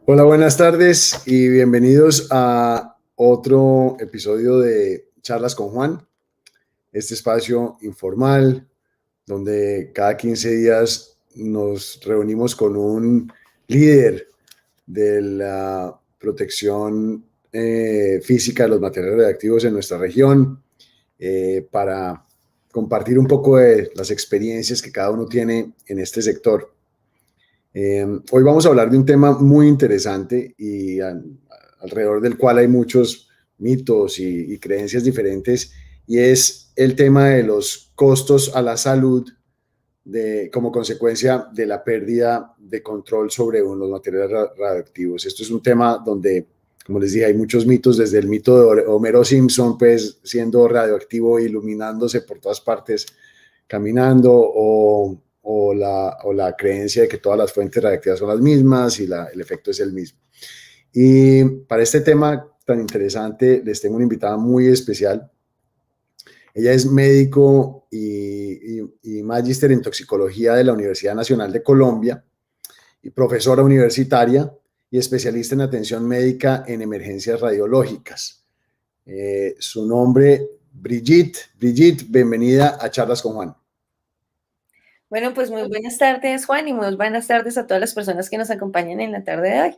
Hola, buenas tardes y bienvenidos a otro episodio de Charlas con Juan, este espacio informal donde cada 15 días nos reunimos con un líder de la protección física de los materiales radiactivos en nuestra región para compartir un poco de las experiencias que cada uno tiene en este sector. Hoy vamos a hablar de un tema muy interesante y alrededor del cual hay muchos mitos y creencias diferentes, y es el tema de los costos a la salud como consecuencia de la pérdida de control sobre los materiales radioactivos. Esto es un tema donde, como les dije, hay muchos mitos, desde el mito de Homero Simpson, pues siendo radioactivo, iluminándose por todas partes, caminando, o la creencia de que todas las fuentes radiactivas son las mismas y el efecto es el mismo. Y para este tema tan interesante les tengo una invitada muy especial. Ella es médico y magíster en toxicología de la Universidad Nacional de Colombia y profesora universitaria y especialista en atención médica en emergencias radiológicas. Su nombre, Brigitte. Brigitte, bienvenida a Charlas con Juan. Bueno, pues muy buenas tardes, Juan, y muy buenas tardes a todas las personas que nos acompañan en la tarde de hoy.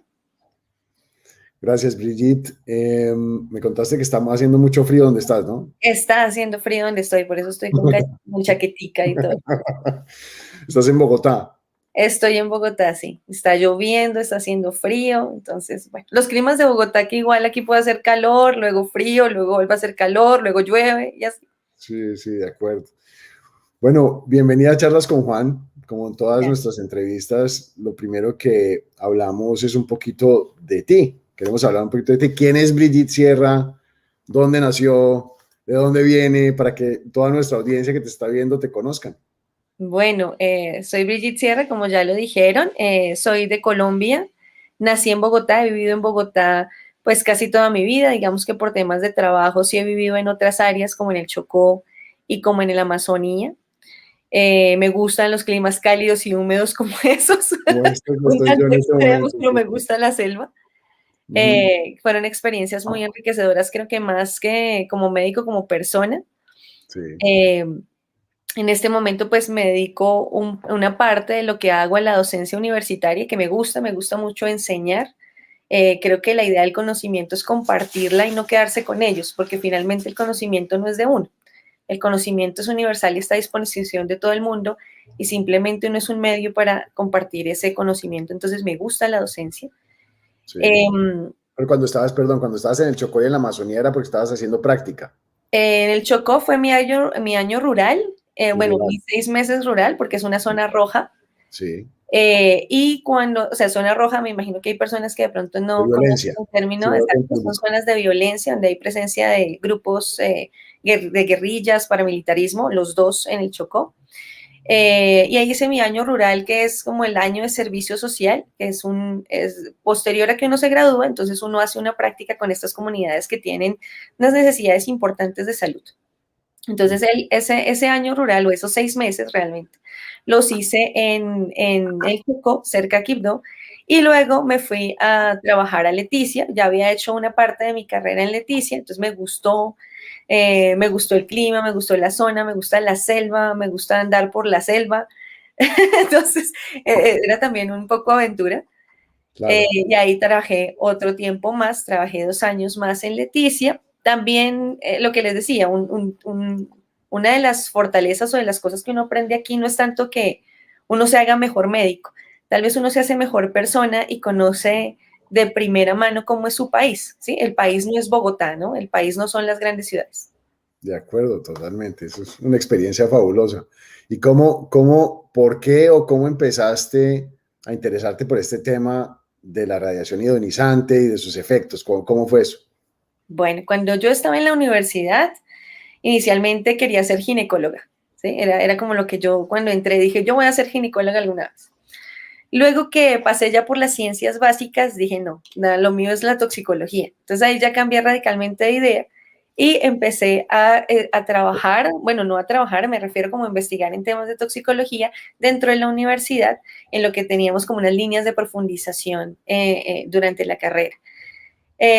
Gracias, Brigitte. Me contaste que estamos haciendo mucho frío donde estás, ¿no? Está haciendo frío donde estoy, por eso estoy con chaquetica y todo. Estás en Bogotá. Estoy en Bogotá, sí. Está lloviendo, está haciendo frío, entonces, bueno, los climas de Bogotá que igual aquí puede hacer calor, luego frío, luego vuelve a hacer calor, luego llueve y así. Sí, sí, de acuerdo. Bueno, bienvenida a Charlas con Juan. Como en todas Gracias. nuestras entrevistas, lo primero que hablamos es un poquito de ti. Queremos hablar un poquito de ti. ¿Quién es Brigitte Sierra? ¿Dónde nació? ¿De dónde viene? Para que toda nuestra audiencia que te está viendo te conozcan. Bueno, soy Brigitte Sierra, como ya lo dijeron, soy de Colombia, nací en Bogotá, he vivido en Bogotá pues casi toda mi vida, digamos que por temas de trabajo sí he vivido en otras áreas como en el Chocó y como en el Amazonía. Me gustan los climas cálidos y húmedos como esos, Como esto que un estoy yo tanto en este extremos, momento. pero me gusta la selva. Ujú. Fueron experiencias muy enriquecedoras, creo que más que como médico, como persona. Sí, Eh, en este momento pues me dedico una parte de lo que hago a la docencia universitaria, que me gusta mucho enseñar. Creo que la idea del conocimiento es compartirla y no quedarse con ellos, porque finalmente el conocimiento no es de uno. El conocimiento es universal y está a disposición de todo el mundo y simplemente uno es un medio para compartir ese conocimiento. Entonces me gusta la docencia. sí. En Pero cuando estabas en el Chocó y en la Amazonía era porque estabas haciendo práctica. el Chocó fue mi año rural, bueno, Rural. mis 6 meses rural, porque es una zona roja. Sí. Y cuando, o sea, zona roja, me imagino que hay personas que de pronto De no conocen violencia. el Sí, término, de orden exacto, son público. zonas de violencia, donde hay presencia de grupos de guerrillas, paramilitarismo, los dos en el Chocó. Y ahí hice mi año rural, que es como el año de servicio social, que es posterior a que uno se gradúa, entonces uno hace una práctica con estas comunidades que tienen unas necesidades importantes de salud. Entonces, ese año rural o esos 6 meses realmente los hice en el Chocó, cerca de Quibdó, y luego me fui a trabajar a Leticia. Ya había hecho una parte de mi carrera en Leticia, entonces me gustó el clima, me gustó la zona, me gusta la selva, me gusta andar por la selva. Entonces, era también un poco aventura. Claro. Y ahí trabajé otro tiempo más, trabajé 2 años más en Leticia. También lo que les decía, una de las fortalezas o de las cosas que uno aprende aquí no es tanto que uno se haga mejor médico, tal vez uno se hace mejor persona y conoce de primera mano cómo es su país, ¿sí? El país no es Bogotá, ¿no? El país no son las grandes ciudades. De acuerdo, totalmente. Eso es una experiencia fabulosa. ¿Y por qué o cómo empezaste a interesarte por este tema de la radiación ionizante y de sus efectos? ¿Cómo fue eso? Bueno, cuando yo estaba en la universidad, inicialmente quería ser ginecóloga, ¿sí? Era como lo que yo cuando entré dije, yo voy a ser ginecóloga alguna vez. Luego que pasé ya por las ciencias básicas, dije, no, nada, lo mío es la toxicología. Entonces ahí ya cambié radicalmente de idea Y empecé a trabajar, bueno, no a trabajar, me refiero como a investigar en temas de toxicología dentro de la universidad, en lo que teníamos como unas líneas de profundización durante la carrera.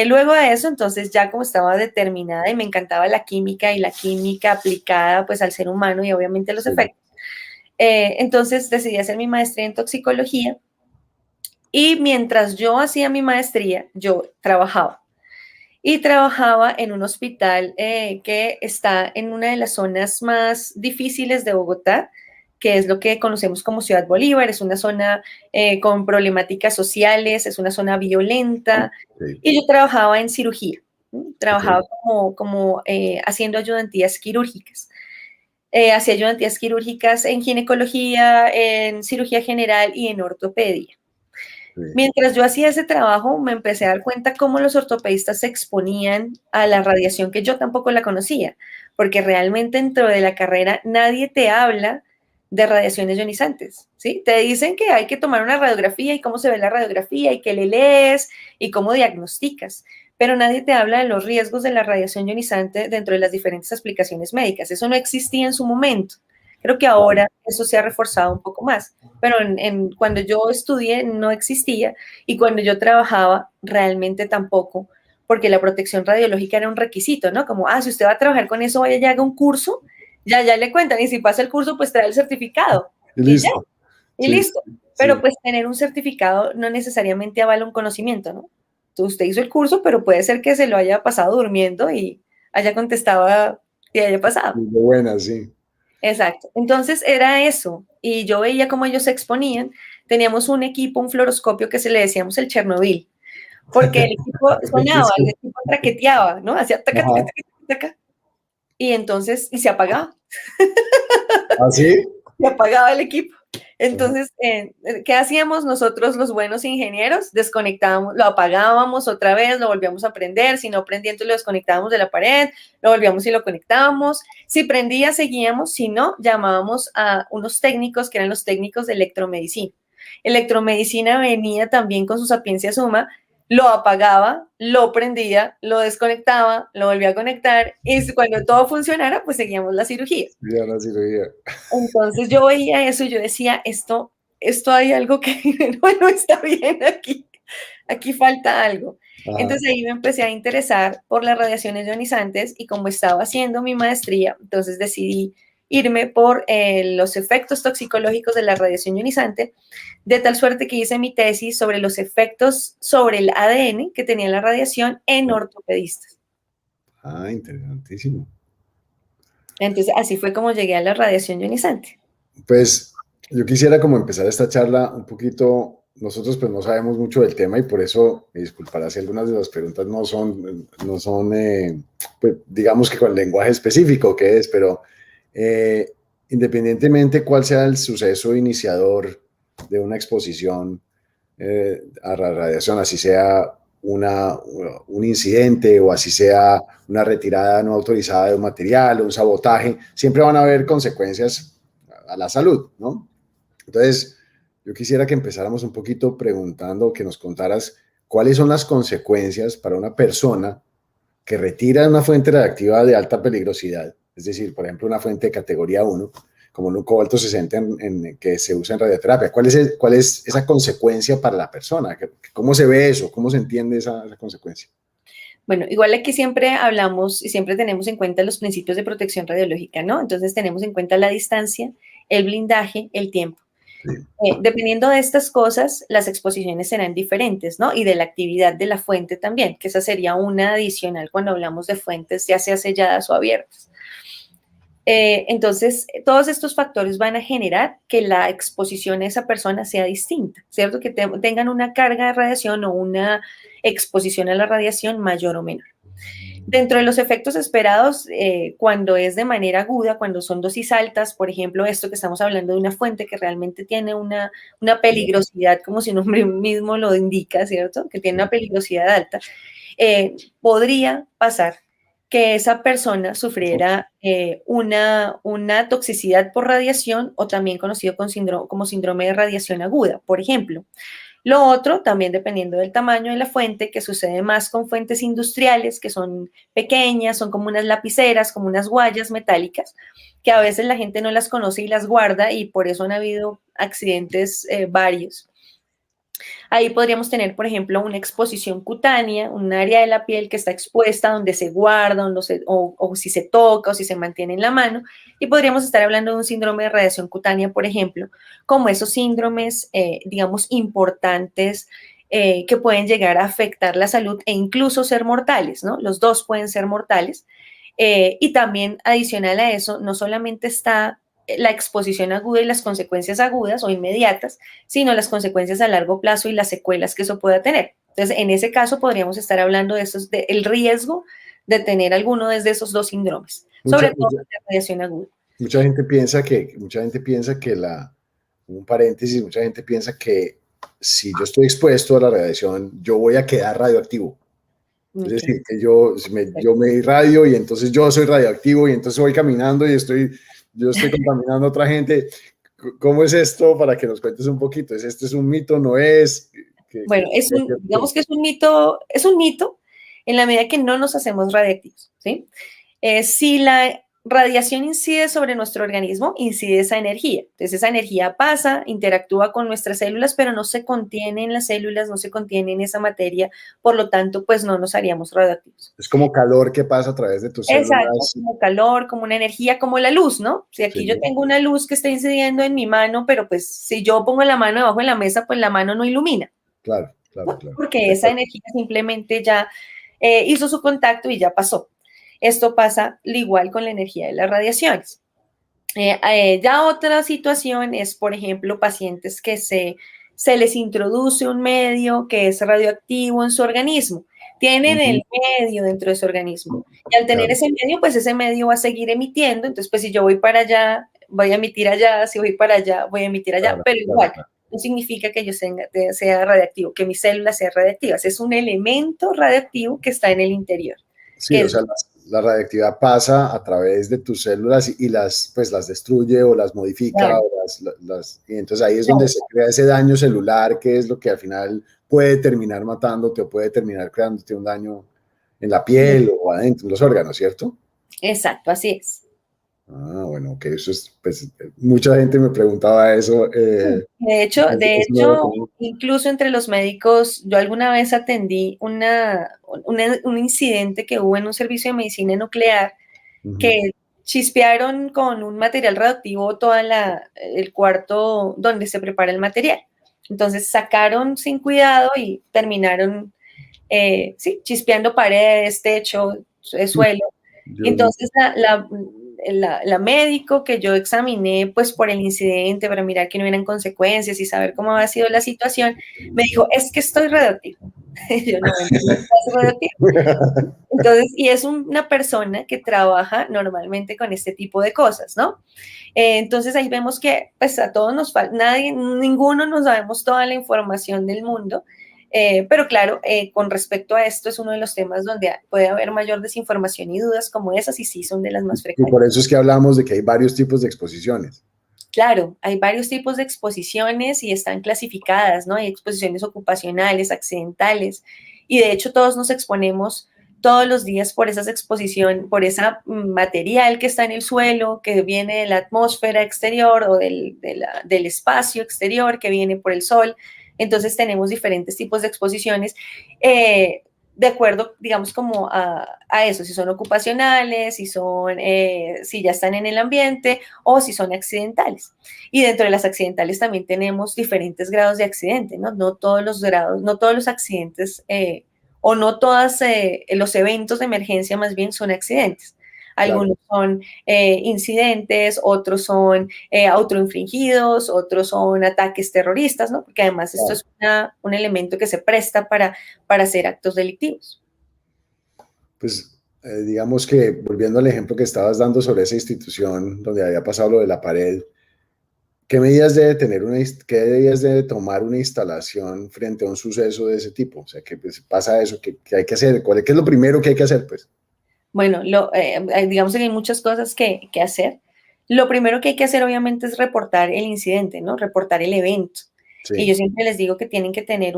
Luego de eso, entonces ya como estaba determinada y me encantaba la química y la química aplicada pues al ser humano y obviamente los efectos, entonces decidí hacer mi maestría en toxicología y mientras yo hacía mi maestría, yo trabajaba. Y trabajaba en un hospital que está en una de las zonas más difíciles de Bogotá, que es lo que conocemos como Ciudad Bolívar. Es una zona con problemáticas sociales, es una zona violenta. Sí, Y yo trabajaba en cirugía, ¿sí? Trabajaba ok, como haciendo ayudantías quirúrgicas. Hacía ayudantías quirúrgicas en ginecología, en cirugía general y en ortopedia. sí. Mientras yo hacía ese trabajo, me empecé a dar cuenta cómo los ortopedistas se exponían a la radiación que yo tampoco la conocía, porque realmente dentro de la carrera nadie te habla de radiaciones ionizantes, ¿sí? Te dicen que hay que tomar una radiografía y cómo se ve la radiografía y qué le lees y cómo diagnosticas, pero nadie te habla de los riesgos de la radiación ionizante dentro de las diferentes aplicaciones médicas. Eso no existía en su momento. Creo que ahora eso se ha reforzado un poco más, pero cuando yo estudié no existía y cuando yo trabajaba realmente tampoco, porque la protección radiológica era un requisito, ¿no? Como, si usted va a trabajar con eso, vaya y haga un curso, ya le cuentan, y si pasa el curso, pues trae el certificado, Y y ya, listo. y Sí, listo. Pero sí. pues tener un certificado no necesariamente avala un conocimiento, ¿no? Entonces, usted hizo el curso, pero puede ser que se lo haya pasado durmiendo y haya contestado y haya pasado. Muy buena, sí. Exacto. Entonces era eso. Y yo veía cómo ellos se exponían. Teníamos un equipo, un fluoroscopio que se le decíamos el Chernobyl, porque el equipo sonaba, el Sí. equipo traqueteaba, ¿no? Hacía taca, taca, Ajá. taca, taca. Y entonces, y se apagaba. ¿Ah, sí? Se apagaba el equipo. Ajá. Entonces, ¿qué hacíamos nosotros los buenos ingenieros? Desconectábamos, lo apagábamos otra vez, lo volvíamos a prender, si no prendía, entonces lo desconectábamos de la pared, lo volvíamos y lo conectábamos. Si prendía, seguíamos, si no, llamábamos a unos técnicos que eran los técnicos de electromedicina. Electromedicina venía también con su sapiencia suma, lo apagaba, lo prendía, lo desconectaba, lo volvía a conectar y cuando todo funcionara, pues seguíamos la cirugía. Ya la cirugía. Entonces yo veía eso y yo decía, esto hay algo que no está bien aquí falta algo. Ajá. Entonces ahí me empecé a interesar por las radiaciones ionizantes y como estaba haciendo mi maestría, entonces decidí irme por los efectos toxicológicos de la radiación ionizante, de tal suerte que hice mi tesis sobre los efectos sobre el ADN que tenía la radiación en ortopedistas. Ah, interesantísimo. Entonces así fue como llegué a la radiación ionizante. Pues yo quisiera como empezar esta charla un poquito, nosotros pues no sabemos mucho del tema y por eso, me disculpará si algunas de las preguntas no son pues, digamos que con lenguaje específico que es, pero eh, independientemente cuál sea el suceso iniciador de una exposición a la radiación, así sea un incidente o así sea una retirada no autorizada de un material o un sabotaje, siempre van a haber consecuencias a la salud, ¿no? Entonces, yo quisiera que empezáramos un poquito preguntando, que nos contaras cuáles son las consecuencias para una persona que retira una fuente radiactiva de alta peligrosidad, es decir, por ejemplo, una fuente de categoría 1, como un cobalto 60 que se usa en radioterapia. ¿Cuál es esa consecuencia para la persona? ¿Cómo se ve eso? ¿Cómo se entiende esa consecuencia? Bueno, igual aquí siempre hablamos y siempre tenemos en cuenta los principios de protección radiológica, ¿no? Entonces tenemos en cuenta la distancia, el blindaje, el tiempo. Sí, Dependiendo de estas cosas, las exposiciones serán diferentes, ¿no? Y de la actividad de la fuente también, que esa sería una adicional cuando hablamos de fuentes ya sea selladas o abiertas. Entonces, todos estos factores van a generar que la exposición a esa persona sea distinta, ¿cierto? Que tengan una carga de radiación o una exposición a la radiación mayor o menor. Dentro de los efectos esperados, cuando es de manera aguda, cuando son dosis altas, por ejemplo, esto que estamos hablando de una fuente que realmente tiene una peligrosidad, como su nombre mismo lo indica, ¿cierto? Que tiene una peligrosidad alta, podría pasar que esa persona sufriera una toxicidad por radiación o también conocido como síndrome de radiación aguda. Por ejemplo, Lo otro, también dependiendo del tamaño de la fuente, que sucede más con fuentes industriales, que son pequeñas, son como unas lapiceras, como unas guayas metálicas, que a veces la gente no las conoce y las guarda y por eso han habido accidentes varios. Ahí podríamos tener, por ejemplo, una exposición cutánea, un área de la piel que está expuesta, donde se guarda, o si se toca o si se mantiene en la mano. Y podríamos estar hablando de un síndrome de radiación cutánea, por ejemplo, como esos síndromes, digamos, importantes que pueden llegar a afectar la salud e incluso ser mortales, ¿no? Los dos pueden ser mortales. Y también adicional a eso, no solamente está la exposición aguda y las consecuencias agudas o inmediatas, sino las consecuencias a largo plazo y las secuelas que eso pueda tener. Entonces, en ese caso podríamos estar hablando de el riesgo de tener alguno de esos dos síndromes, Mucha, sobre todo la radiación aguda. mucha gente piensa que un paréntesis, mucha gente piensa que si yo estoy expuesto a la radiación, yo voy a quedar radioactivo. Es Okay. decir, que yo me irradio y entonces yo soy radioactivo y entonces voy caminando y yo estoy contaminando a otra gente. ¿Cómo es esto? Para que nos cuentes un poquito. ¿Este es un mito? ¿No es? Bueno, digamos que es un mito en la medida que no nos hacemos radiactivos, ¿sí? Si la radiación incide sobre nuestro organismo, incide esa energía. Entonces, esa energía pasa, interactúa con nuestras células, pero no se contiene en las células, no se contiene en esa materia, por lo tanto, pues no nos haríamos radioactivos. Es como calor que pasa a través de tus Exacto, células. como calor, como una energía, como la luz, ¿no? Si aquí Sí, yo tengo una luz que está incidiendo en mi mano, pero pues si yo pongo la mano debajo de la mesa, pues la mano no ilumina, claro, claro, ¿no? claro. Porque De esa acuerdo. energía simplemente ya hizo su contacto y ya pasó. Esto pasa igual con la energía de las radiaciones. Ya otra situación es, por ejemplo, pacientes que se les introduce un medio que es radioactivo en su organismo. Tienen el medio dentro de su organismo. Y al tener Claro, ese medio, pues ese medio va a seguir emitiendo. Entonces, pues si yo voy para allá, voy a emitir allá. Si voy para allá, voy a emitir allá. claro, Pero claro, igual, claro. no significa que yo sea radiactivo, que mis células sean radiactivas. Es un elemento radiactivo que está en el interior. Sí, Que o es, sea, la radiactividad pasa a través de tus células y pues las destruye o las modifica claro, y entonces ahí es donde claro. se crea ese daño celular que es lo que al final puede terminar matándote o puede terminar creándote un daño en la piel o adentro, en los órganos, ¿cierto? Exacto, así es. Ah, bueno, ok, eso es, pues mucha gente me preguntaba eso. De Eso no lo hecho, tengo. incluso entre los médicos, yo alguna vez atendí un incidente que hubo en un servicio de medicina nuclear Ujú. que chispearon con un material radioactivo todo el cuarto donde se prepara el material. Entonces sacaron sin cuidado y terminaron, sí, chispeando paredes, techo, suelo. Dios mío. Entonces, la médico que yo examiné, pues por el incidente, para mirar que no hubieran consecuencias y saber cómo había sido la situación, me dijo, es que estoy radioactivo. Y yo no, bueno, no estás radioactivo. Entonces, y es una persona que trabaja normalmente con este tipo de cosas, ¿no? Entonces ahí vemos que pues a todos nos falta, nadie, ninguno nos sabemos toda la información del mundo, pero claro, con respecto a esto es uno de los temas donde puede haber mayor desinformación y dudas como esas y sí son de las más Y frecuentes. por eso es que hablamos de que hay varios tipos de exposiciones. Claro, hay varios tipos de exposiciones y están clasificadas, ¿no? Hay exposiciones ocupacionales, accidentales, y de hecho todos nos exponemos todos los días por esa exposición, por ese material que está en el suelo, que viene de la atmósfera exterior o del espacio exterior, que viene por el sol. Entonces tenemos diferentes tipos de exposiciones. De acuerdo, digamos, como a eso, si son ocupacionales, si ya están en el ambiente o si son accidentales. Y dentro de las accidentales también tenemos diferentes grados de accidente, ¿no? No todos los grados, no todos los accidentes o no todos los eventos de emergencia más bien son accidentes. Claro. Algunos son incidentes, otros son autoinfligidos, otros son ataques terroristas, ¿no? Porque además esto Claro. es un elemento que se presta para hacer actos delictivos. Pues digamos que volviendo al ejemplo que estabas dando sobre esa institución donde había pasado lo de la pared, ¿qué medidas debe tener qué medidas debe tomar una instalación frente a un suceso de ese tipo? O sea, ¿qué pues, pasa eso? ¿Qué hay que hacer? ¿Qué es lo primero que hay que hacer? Pues, Bueno, digamos que hay muchas cosas que hacer. Lo primero que hay que hacer, obviamente, es reportar el incidente, ¿no? Reportar el evento. Y Sí, yo siempre les digo que tienen que tener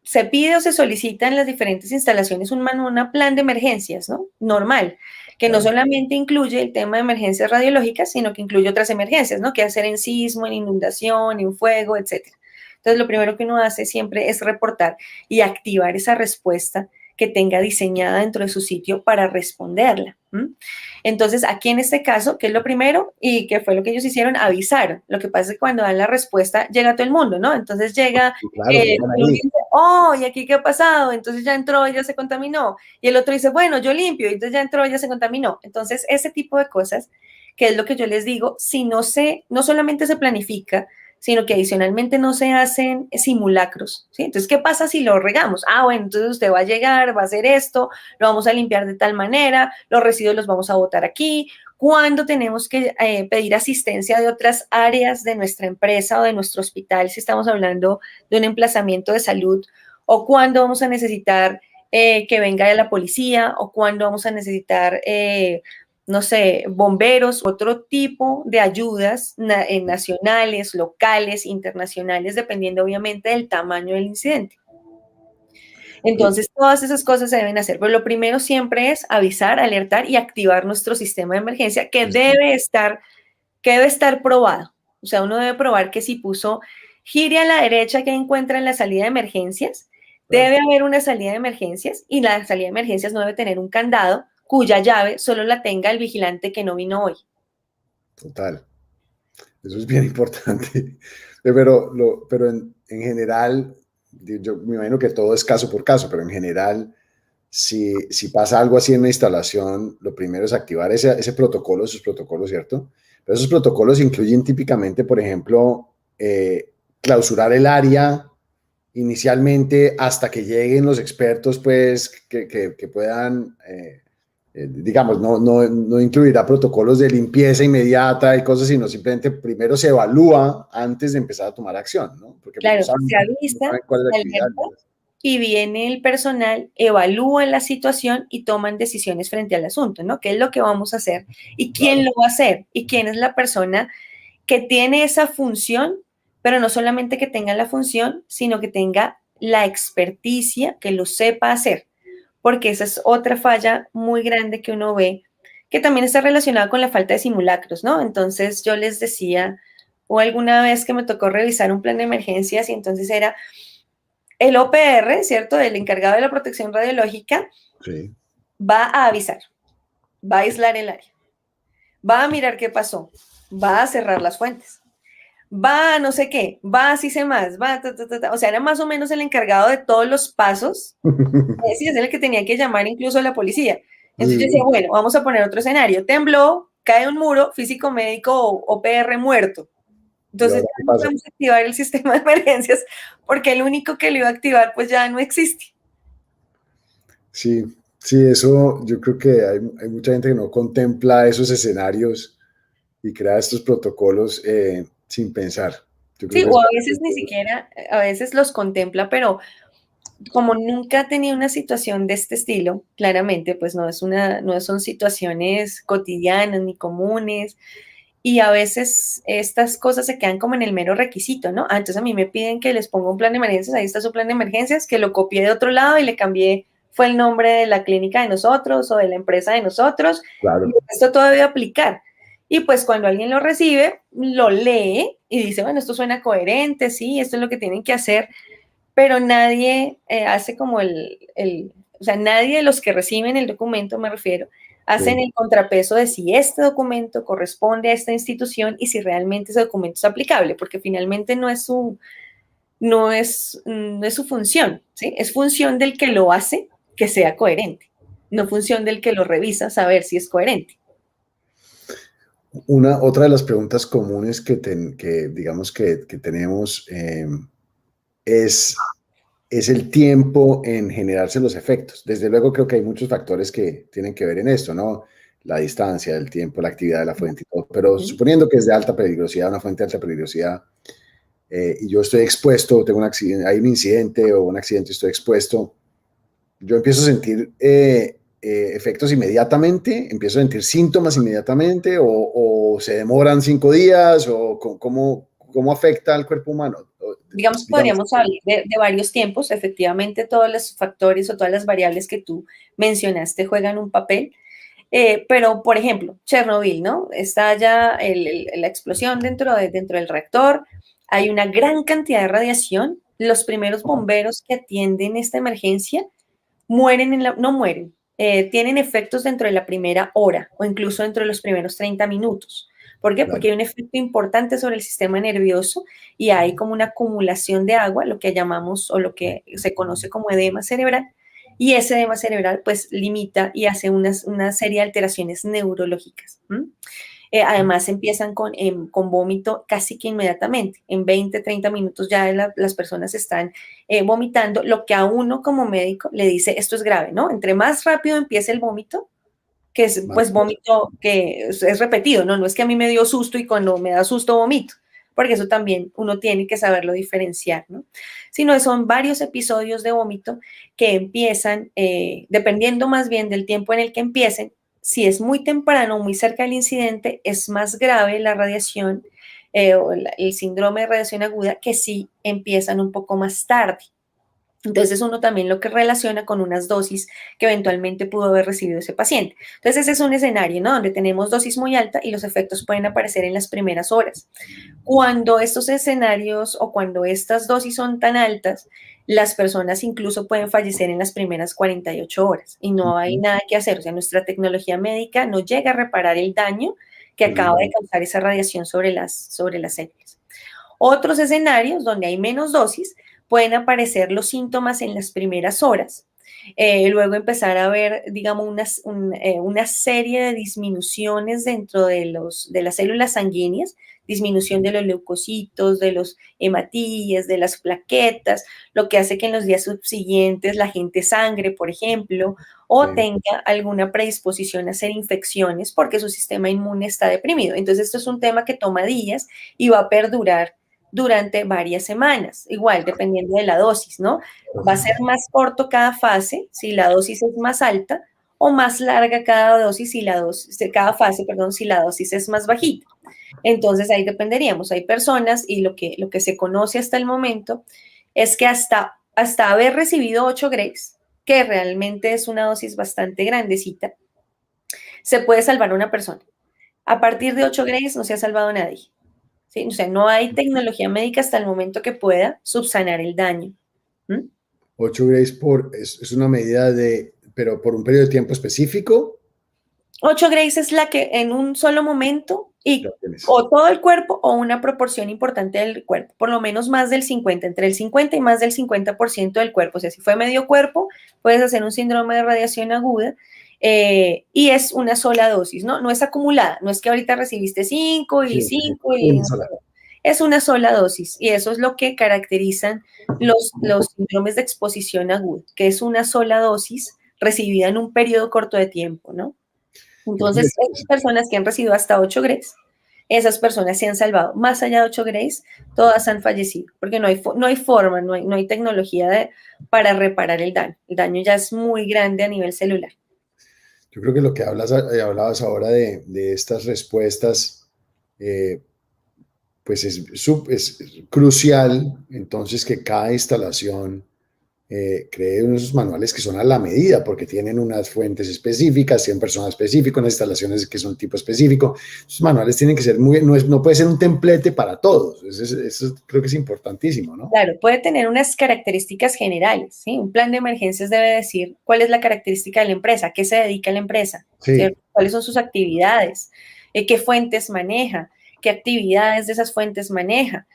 se pide o se solicita en las diferentes instalaciones un plan de emergencias, ¿no? Normal, que no claro. solamente incluye el tema de emergencias radiológicas, sino que incluye otras emergencias, ¿no? Que hacer en sismo, en inundación, en fuego, etcétera. Entonces, lo primero que uno hace siempre es reportar y activar esa respuesta que tenga diseñada dentro de su sitio para responderla. Entonces, aquí en este caso, ¿qué es lo primero? Y que fue lo que ellos hicieron, avisaron. Lo que pasa es que cuando dan la respuesta, llega todo el mundo, ¿no? Entonces llega Y claro, llegan uno ahí. dice, oh, ¿y aquí qué ha pasado? Entonces ya entró, ya se contaminó. Y el otro dice, bueno, yo limpio, y entonces ya entró, ya se contaminó. Entonces, ese tipo de cosas, que es lo que yo les digo, si no solamente se planifica, sino que adicionalmente no se hacen simulacros, ¿sí? Entonces, ¿qué pasa si lo regamos? Ah, bueno, entonces usted va a llegar, va a hacer esto, lo vamos a limpiar de tal manera, los residuos los vamos a botar aquí. ¿Cuándo tenemos que pedir asistencia de otras áreas de nuestra empresa o de nuestro hospital, si estamos hablando de un emplazamiento de salud? ¿O cuándo vamos a necesitar que venga la policía? ¿O cuándo vamos a necesitar no sé, bomberos, otro tipo de ayudas nacionales, locales, internacionales, dependiendo obviamente del tamaño del incidente? Oye, Entonces, todas esas cosas se deben hacer, pero lo primero siempre es avisar, alertar y activar nuestro sistema de emergencia que debe estar probado. O sea, uno debe probar que si puso gire a la derecha que encuentra en la salida de emergencias, claro, debe haber una salida de emergencias y la salida de emergencias no debe tener un candado cuya llave solo la tenga el vigilante que no vino hoy. total. Eso es bien importante. Pero en general, yo me imagino que todo es caso por caso, pero en general, si pasa algo así en una instalación, lo primero es activar ese protocolo, esos protocolos, ¿cierto? Pero esos protocolos incluyen típicamente, por ejemplo, clausurar el área inicialmente hasta que lleguen los expertos, pues, que puedan, digamos, no incluirá protocolos de limpieza inmediata y cosas, sino simplemente primero se evalúa antes de empezar a tomar acción, ¿no? Porque pues, Claro, se no avisa, saben cuál es la se actividad. alerta y viene el personal, evalúa la situación y toman decisiones frente al asunto, ¿no? ¿Qué es lo que vamos a hacer? ¿Y quién Claro, lo va a hacer? ¿Y quién es la persona que tiene esa función, pero no solamente que tenga la función, sino que tenga la experticia, que lo sepa hacer? Porque esa es otra falla muy grande que uno ve, que también está relacionada con la falta de simulacros, ¿no? Entonces yo les decía, o alguna vez que me tocó revisar un plan de emergencias y entonces era el OPR, ¿cierto? El encargado de la protección radiológica sí. va a avisar, va a aislar el área, va a mirar qué pasó, va a cerrar las fuentes, va a no sé qué, va a sí sé más, va o sea, era más o menos el encargado de todos los pasos. Sí, es el que tenía que llamar incluso a la policía. Entonces yo decía, Sí, bueno, vamos a poner otro escenario. Tembló, cae un muro, físico médico o OPR muerto. ¿y Entonces ahora ya qué no pasa? podemos activar el sistema de emergencias porque el único que lo iba a activar pues ya no existe. Sí, sí, eso yo creo que hay mucha gente que no contempla esos escenarios y crea estos protocolos sin pensar. Yo creo Sí, que o es a veces ni siquiera, a veces los contempla, pero como nunca ha tenido una situación de este estilo, claramente, pues no son situaciones cotidianas ni comunes, y a veces estas cosas se quedan como en el mero requisito, ¿no? Ah, entonces a mí me piden que les ponga un plan de emergencias, ahí está su plan de emergencias, que lo copié de otro lado y le cambié, fue el nombre de la clínica de nosotros o de la empresa de nosotros, y claro. esto todo debe aplicar. Y pues cuando alguien lo recibe, lo lee y dice, bueno, esto suena coherente, sí, esto es lo que tienen que hacer, pero nadie hace como o sea, nadie de los que reciben el documento, me refiero, hacen Sí. el contrapeso de si este documento corresponde a esta institución y si realmente ese documento es aplicable, porque finalmente no es su función, ¿sí? Es función del que lo hace que sea coherente, no función del que lo revisa saber si es coherente. Otra de las preguntas comunes que digamos que tenemos es, es el tiempo en generarse los efectos. Desde luego creo que hay muchos factores que tienen que ver en esto, ¿no? La distancia, el tiempo, la actividad de la fuente y todo. Pero Ujú. suponiendo que es de alta peligrosidad, una fuente de alta peligrosidad, y yo estoy expuesto, tengo un accidente, hay un incidente o un accidente, estoy expuesto, yo empiezo a sentir efectos inmediatamente, empiezo a sentir síntomas inmediatamente o se demoran 5 días o cómo, cómo afecta al cuerpo humano? Digamos, Digamos, podríamos hablar de varios tiempos. Efectivamente, todos los factores o todas las variables que tú mencionaste juegan un papel. Pero, por ejemplo, Chernobyl, ¿no? Está ya la explosión dentro del reactor, hay una gran cantidad de radiación. Los primeros bomberos que atienden esta emergencia mueren no mueren, tienen efectos dentro de la primera hora o incluso dentro de los primeros 30 minutos. ¿Por qué? claro, Porque hay un efecto importante sobre el sistema nervioso y hay como una acumulación de agua, lo que llamamos o lo que se conoce como edema cerebral. Y ese edema cerebral pues limita y hace una serie de alteraciones neurológicas. Además empiezan con vómito casi que inmediatamente. En 20, 30 minutos ya las personas están vomitando, lo que a uno como médico le dice, esto es grave, ¿no? Entre más rápido empiece el vómito, que es más pues grave. vómito que es repetido, ¿no? No es que a mí me dio susto y cuando me da susto vomito, porque eso también uno tiene que saberlo diferenciar, ¿no? Sino son varios episodios de vómito que empiezan, dependiendo más bien del tiempo en el que empiecen. Si es muy temprano o muy cerca del incidente, es más grave la radiación o el síndrome de radiación aguda que si empiezan un poco más tarde. Entonces uno también lo que relaciona con unas dosis que eventualmente pudo haber recibido ese paciente. Entonces ese es un escenario, ¿no? Donde tenemos dosis muy alta y los efectos pueden aparecer en las primeras horas. Cuando estos escenarios o cuando estas dosis son tan altas, las personas incluso pueden fallecer en las primeras 48 horas y no hay Ujú. nada que hacer. O sea, nuestra tecnología médica no llega a reparar el daño que acaba de causar esa radiación sobre las células. Otros escenarios donde hay menos dosis pueden aparecer los síntomas en las primeras horas. Luego empezar a ver, digamos, una serie de disminuciones dentro de las células sanguíneas, disminución de los leucocitos, de los hematíes, de las plaquetas, lo que hace que en los días subsiguientes la gente sangre, por ejemplo, o Sí. tenga alguna predisposición a hacer infecciones porque su sistema inmune está deprimido. Entonces, esto es un tema que toma días y va a perdurar durante varias semanas, igual dependiendo de la dosis, ¿no? Va a ser más corto cada fase si la dosis es más alta o más larga cada dosis si cada fase, perdón, si la dosis es más bajita. Entonces ahí dependeríamos. Hay personas y lo que se conoce hasta el momento es que hasta haber recibido 8 Grays, que realmente es una dosis bastante grandecita, se puede salvar a una persona. A partir de 8 Grays no se ha salvado a nadie. ¿Sí? O sea, no hay tecnología médica hasta el momento que pueda subsanar el daño. ¿Mm? 8 grays es una medida pero por un periodo de tiempo específico. 8 Grays es la que en un solo momento Ya y tienes. o todo el cuerpo o una proporción importante del cuerpo, por lo menos más del 50, entre el 50 y más del 50% del cuerpo. O sea, si fue medio cuerpo, puedes hacer un síndrome de radiación aguda y es una sola dosis, ¿no? No es acumulada, no es que ahorita recibiste 5 Sí, y ok. 5 y Una sola. es una sola dosis y eso es lo que caracterizan los síndromes de exposición aguda, que es una sola dosis recibida en un periodo corto de tiempo, ¿no? Yo creo que Entonces, esas personas que han recibido hasta 8 Grays, esas personas se han salvado. Más allá de 8 Grays, todas han fallecido, porque no hay forma, no hay tecnología para reparar el daño. El daño ya es muy grande a nivel celular. yo creo que lo que hablabas ahora de estas respuestas, eh, pues es crucial entonces que cada instalación cree unos manuales que son a la medida, porque tienen unas fuentes específicas, tienen personal específico, unas instalaciones que son tipo específico. Esos manuales tienen que ser no puede ser un templete para todos. Eso creo que es importantísimo, ¿no? Claro, puede tener unas características generales, ¿sí? Un plan de emergencias debe decir cuál es la característica de la empresa, a qué se dedica la empresa, Sí, ¿cierto? ¿Cuáles son sus actividades? ¿Qué fuentes maneja? ¿Qué actividades de esas fuentes maneja?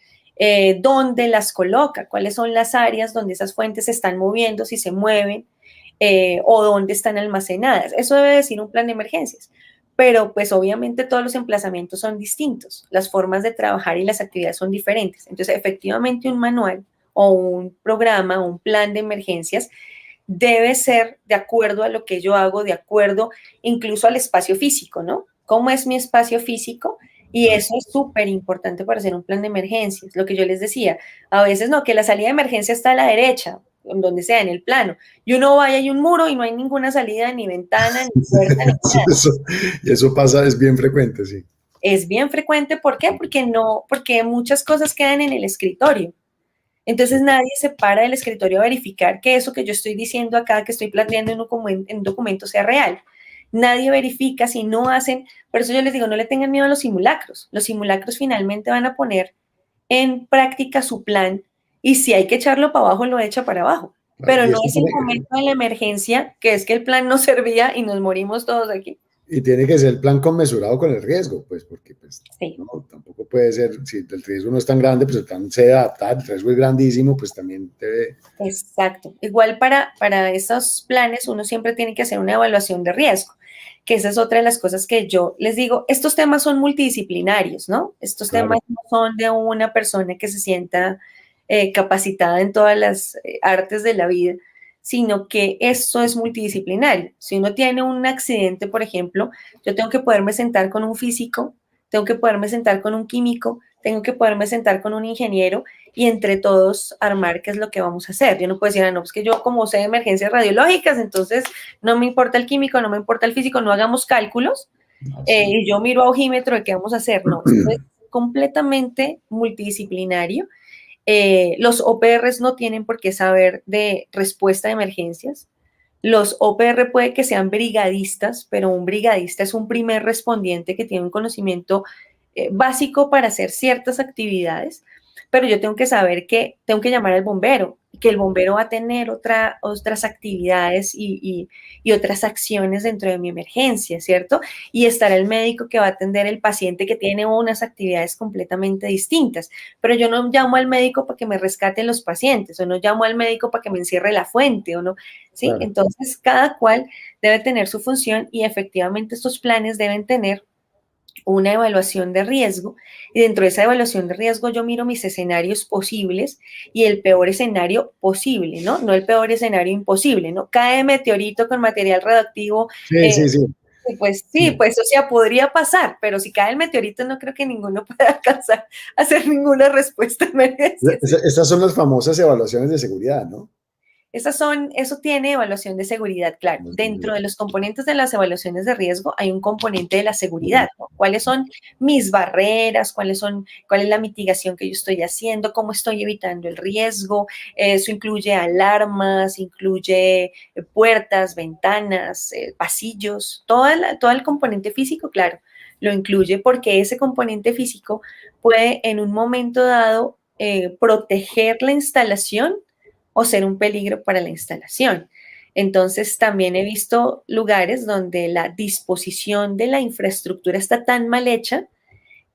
¿Dónde las coloca? ¿Cuáles son las áreas donde esas fuentes se están moviendo, si se mueven, o dónde están almacenadas? Eso debe decir un plan de emergencias. Pero pues obviamente todos los emplazamientos son distintos, las formas de trabajar y las actividades son diferentes. Entonces, efectivamente, un manual o un programa o un plan de emergencias debe ser de acuerdo a lo que yo hago, de acuerdo incluso al espacio físico, ¿no? ¿Cómo es mi espacio físico? Y claro. eso es súper importante para hacer un plan de emergencias. Lo que yo les decía, a veces no, que la salida de emergencia está a la derecha, en donde sea, en el plano. Y uno va y hay un muro y no hay ninguna salida, ni ventana, ni puerta, ni nada. Eso, y eso pasa, es bien frecuente, sí. Es bien frecuente, ¿por qué? Porque muchas cosas quedan en el escritorio. Entonces nadie se para del escritorio a verificar que eso que yo estoy diciendo acá, que estoy planteando en un documento sea real. Nadie verifica si no hacen, por eso yo les digo, no le tengan miedo a los simulacros. Los simulacros finalmente van a poner en práctica su plan y si hay que echarlo para abajo, lo echa para abajo. Claro, Pero y no esto es el tiene, momento de la emergencia, que es que el plan no servía y nos morimos todos aquí. y tiene que ser el plan conmesurado con el riesgo, pues, porque pues, Sí. no, tampoco puede ser, si el riesgo no es tan grande, pues el plan se debe adaptar, el riesgo es grandísimo, pues también debe. Exacto. Igual para esos planes uno siempre tiene que hacer una evaluación de riesgo, que esa es otra de las cosas que yo les digo, estos temas son multidisciplinarios, ¿no? Estos Claro, temas no son de una persona que se sienta capacitada en todas las artes de la vida, sino que eso es multidisciplinario. Si uno tiene un accidente, por ejemplo, yo tengo que poderme sentar con un físico, tengo que poderme sentar con un químico, tengo que poderme sentar con un ingeniero y entre todos armar qué es lo que vamos a hacer. Yo no puedo decir, no, pues que yo como sé de emergencias radiológicas, entonces no me importa el químico, no me importa el físico, no hagamos cálculos sí. y yo miro a ojímetro de qué vamos a hacer. No, esto es completamente multidisciplinario. Los OPRs no tienen por qué saber de respuesta de emergencias. Los OPR puede que sean brigadistas, pero un brigadista es un primer respondiente que tiene un conocimiento básico para hacer ciertas actividades, pero yo tengo que saber que tengo que llamar al bombero, que el bombero va a tener otras actividades y otras acciones dentro de mi emergencia, ¿cierto? Y estará el médico que va a atender el paciente que tiene unas actividades completamente distintas, pero yo no llamo al médico para que me rescaten los pacientes, o no llamo al médico para que me encierre la fuente, o no, ¿sí? Claro. Entonces, cada cual debe tener su función y efectivamente estos planes deben tener una evaluación de riesgo y dentro de esa evaluación de riesgo yo miro mis escenarios posibles y el peor escenario posible, ¿no? No el peor escenario imposible, ¿no? Cae meteorito con material radioactivo, Sí, eh, sí, sí. pues sí, Sí. pues o sea, podría pasar, pero si cae el meteorito no creo que ninguno pueda alcanzar a hacer ninguna respuesta a emergencia. Estas son las famosas evaluaciones de seguridad, ¿no? Eso tiene evaluación de seguridad, claro. Dentro de los componentes de las evaluaciones de riesgo hay un componente de la seguridad, ¿no? ¿Cuáles son mis barreras? ¿Cuál es la mitigación que yo estoy haciendo? ¿Cómo estoy evitando el riesgo? Eso incluye alarmas, incluye puertas, ventanas, pasillos, todo el componente físico, claro, lo incluye porque ese componente físico puede en un momento dado proteger la instalación o ser un peligro para la instalación. Entonces, también he visto lugares donde la disposición de la infraestructura está tan mal hecha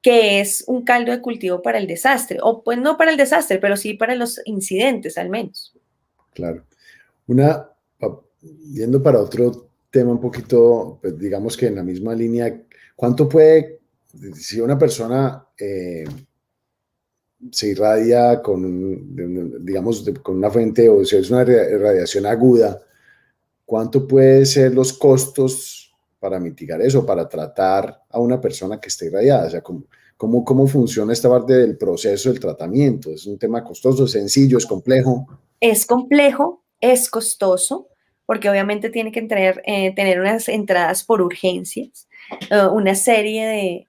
que es un caldo de cultivo para el desastre, o pues no para el desastre, pero sí para los incidentes al menos. Claro. Una, yendo para otro tema un poquito, pues digamos que en la misma línea, ¿cuánto puede, si una persona se irradia digamos, con una fuente o si es una radiación aguda, cuánto pueden ser los costos para mitigar eso, para tratar a una persona que esté irradiada? O sea, ¿cómo funciona esta parte del proceso del tratamiento? ¿Es un tema costoso, sencillo, es complejo? Es complejo, es costoso, porque obviamente tiene que tener unas entradas por urgencias, una serie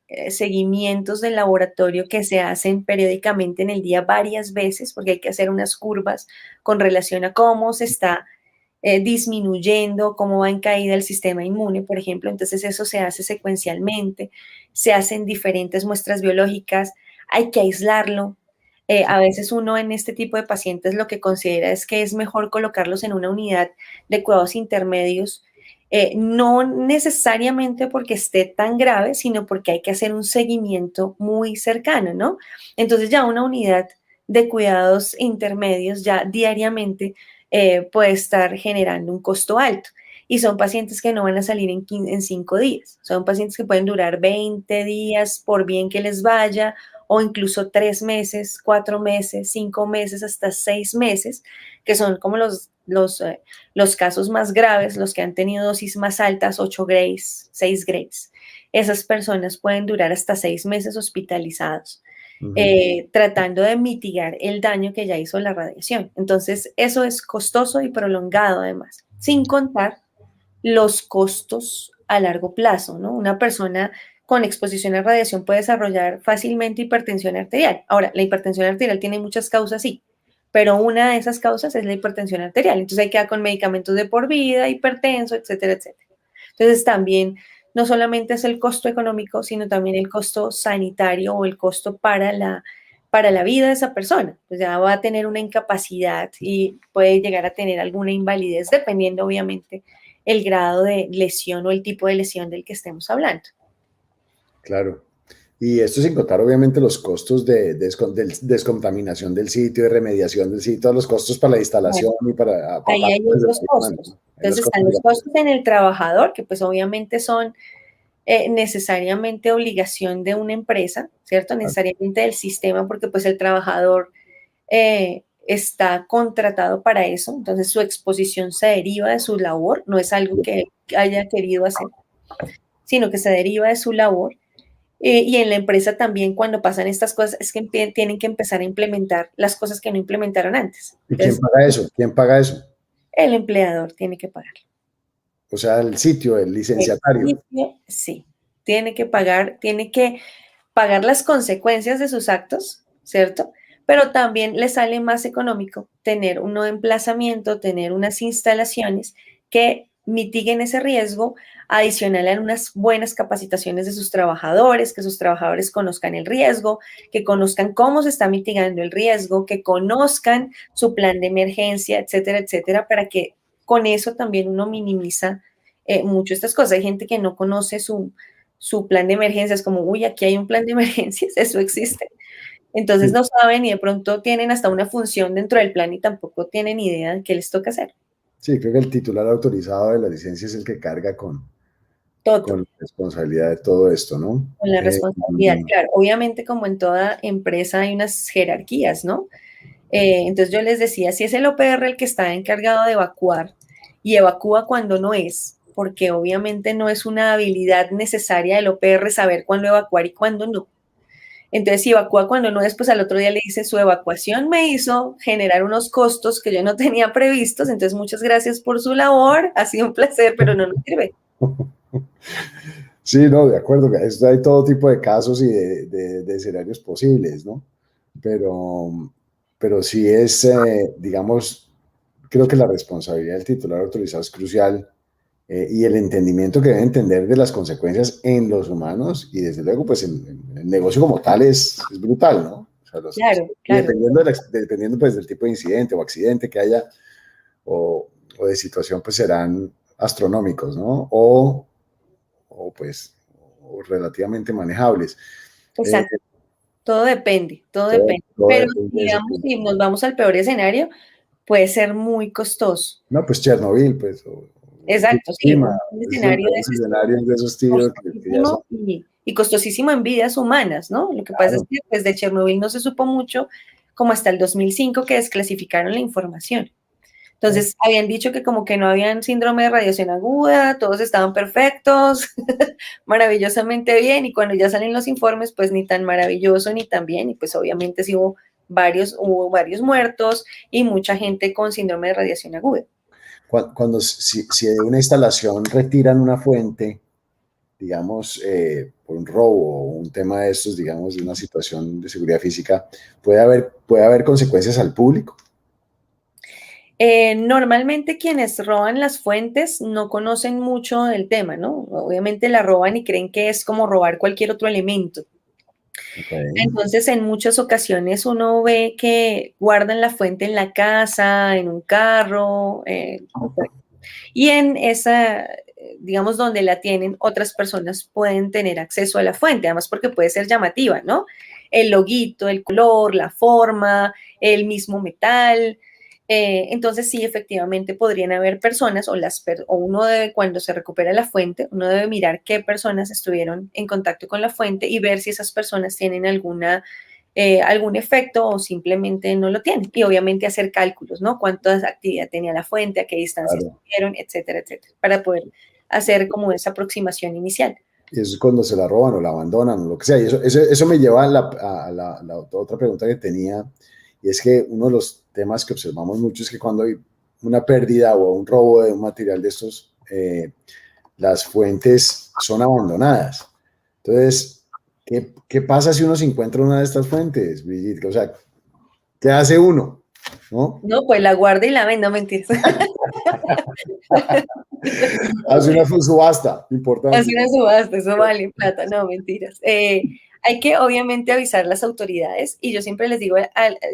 de seguimientos del laboratorio que se hacen periódicamente en el día varias veces, porque hay que hacer unas curvas con relación a cómo se está disminuyendo, cómo va en caída el sistema inmune, por ejemplo. Entonces eso se hace secuencialmente, se hacen diferentes muestras biológicas, hay que aislarlo. A veces uno en este tipo de pacientes lo que considera es que es mejor colocarlos en una unidad de cuidados intermedios, no necesariamente porque esté tan grave, sino porque hay que hacer un seguimiento muy cercano, ¿no? Entonces ya una unidad de cuidados intermedios ya diariamente puede estar generando un costo alto. Y son pacientes que no van a salir en 5 días. Son pacientes que pueden durar 20 días por bien que les vaya, o incluso 3 meses, 4 meses, 5 meses, hasta 6 meses, que son como los casos más graves, los que han tenido dosis más altas, 8 grays, 6 grays. Esas personas pueden durar hasta 6 meses hospitalizados Ujú. tratando de mitigar el daño que ya hizo la radiación. Entonces, eso es costoso y prolongado además, sin contar los costos a largo plazo, ¿no? Una persona con exposición a radiación puede desarrollar fácilmente hipertensión arterial. Ahora, la hipertensión arterial tiene muchas causas, sí, pero una de esas causas es la hipertensión arterial. Entonces hay que dar con medicamentos de por vida, hipertenso, etcétera, etcétera. Entonces también no solamente es el costo económico, sino también el costo sanitario o el costo para la vida de esa persona. Pues ya va a tener una incapacidad y puede llegar a tener alguna invalidez, dependiendo obviamente el grado de lesión o el tipo de lesión del que estemos hablando. Claro. Y esto sin contar obviamente los costos de descontaminación del sitio, de remediación del sitio, los costos para la instalación Bueno, y para ahí hay otros costos. Entonces están los costos en el trabajador, que pues obviamente son necesariamente obligación de una empresa, ¿cierto? Necesariamente del sistema, porque pues el trabajador está contratado para eso, entonces su exposición se deriva de su labor, no es algo que haya querido hacer, sino que se deriva de su labor. Y en la empresa también cuando pasan estas cosas es que tienen que empezar a implementar las cosas que no implementaron antes. ¿Y quién Entonces, paga eso? ¿Quién paga eso? el empleador tiene que pagar. O sea, el sitio, el El licenciatario. sitio, sí, tiene que pagar las consecuencias de sus actos, ¿cierto? Pero también le sale más económico tener un nuevo emplazamiento, tener unas instalaciones que mitiguen ese riesgo, adicional a unas buenas capacitaciones de sus trabajadores, que sus trabajadores conozcan el riesgo, que conozcan cómo se está mitigando el riesgo, que conozcan su plan de emergencia, etcétera, etcétera, para que con eso también uno minimiza mucho estas cosas. Hay gente que no conoce su plan de emergencias, como, uy, aquí hay un plan de emergencias, eso existe. Entonces Sí, no saben y de pronto tienen hasta una función dentro del plan y tampoco tienen idea de qué les toca hacer. sí, creo que el titular autorizado de la licencia es el que carga Todo, con la responsabilidad de todo esto, ¿no? con la responsabilidad. Claro, obviamente como en toda empresa hay unas jerarquías, ¿no? Entonces yo les decía, si es el OPR el que está encargado de evacuar y evacúa cuando no es, porque obviamente no es una habilidad necesaria del OPR saber cuándo evacuar y cuándo no. Entonces, si evacúa cuando no es, pues al otro día le dice, su evacuación me hizo generar unos costos que yo no tenía previstos, entonces muchas gracias por su labor, ha sido un placer, pero no nos sirve. Sí, no, de acuerdo. Hay todo tipo de casos y de escenarios posibles, ¿no? Pero, pero sí es, digamos, creo que la responsabilidad del titular autorizado es crucial y el entendimiento que debe entender de las consecuencias en los humanos y desde luego, pues en el negocio como tal es brutal, ¿no? O sea, Claro, y claro. dependiendo pues del tipo de incidente o accidente que haya o de situación, pues serán astronómicos, ¿no? Pues o relativamente manejables. Eh, Exacto. Todo depende, todo todo, depende. todo Pero depende de eso. digamos, si nos vamos al peor escenario, puede ser muy costoso. No, pues Chernobyl, pues, o Exacto, sí, Fukushima, un esos escenario de ese estilo. escenarios de esos tiros que ya son. Costosísimo y costosísimo en vidas humanas, ¿no? Lo que pasa es Claro. que desde Chernobyl no se supo mucho, como hasta el 2005 que desclasificaron la información. Claro. Entonces, habían dicho que como que no habían síndrome de radiación aguda, todos estaban perfectos, maravillosamente bien, y cuando ya salen los informes, pues ni tan maravilloso ni tan bien, y pues obviamente sí hubo varios muertos y mucha gente con síndrome de radiación aguda. Cuando si de una instalación retiran una fuente, digamos, por un robo o un tema de estos, digamos, de una situación de seguridad física, puede haber consecuencias al público. Normalmente quienes roban las fuentes no conocen mucho del tema, ¿no? Obviamente la roban y creen que es como robar cualquier otro elemento. Okay. Entonces, en muchas ocasiones uno ve que guardan la fuente en la casa, en un carro, y en esa, digamos, donde la tienen, otras personas pueden tener acceso a la fuente, además porque puede ser llamativa, ¿no? El loguito, el color, la forma, el mismo metal. Entonces, sí, efectivamente podrían haber personas o uno debe, cuando se recupera la fuente, uno debe mirar qué personas estuvieron en contacto con la fuente y ver si esas personas tienen algún efecto o simplemente no lo tienen. Y obviamente hacer cálculos, ¿no? Cuánta actividad tenía la fuente, a qué distancia Claro. estuvieron, etcétera, etcétera, para poder hacer como esa aproximación inicial. Y eso es cuando se la roban o la abandonan o lo que sea. Y eso me lleva a la otra pregunta que tenía, y es que uno de los temas que observamos mucho es que cuando hay una pérdida o un robo de un material de estos, las fuentes son abandonadas. Entonces, ¿qué pasa si uno se encuentra una de estas fuentes, Brigitte? O sea, ¿qué hace uno? ¿No? No, pues la guarda y la venda, mentiras. Hace una subasta, Hace importante. una subasta, eso vale plata, no, mentiras. Hay que obviamente avisar a las autoridades y yo siempre les digo,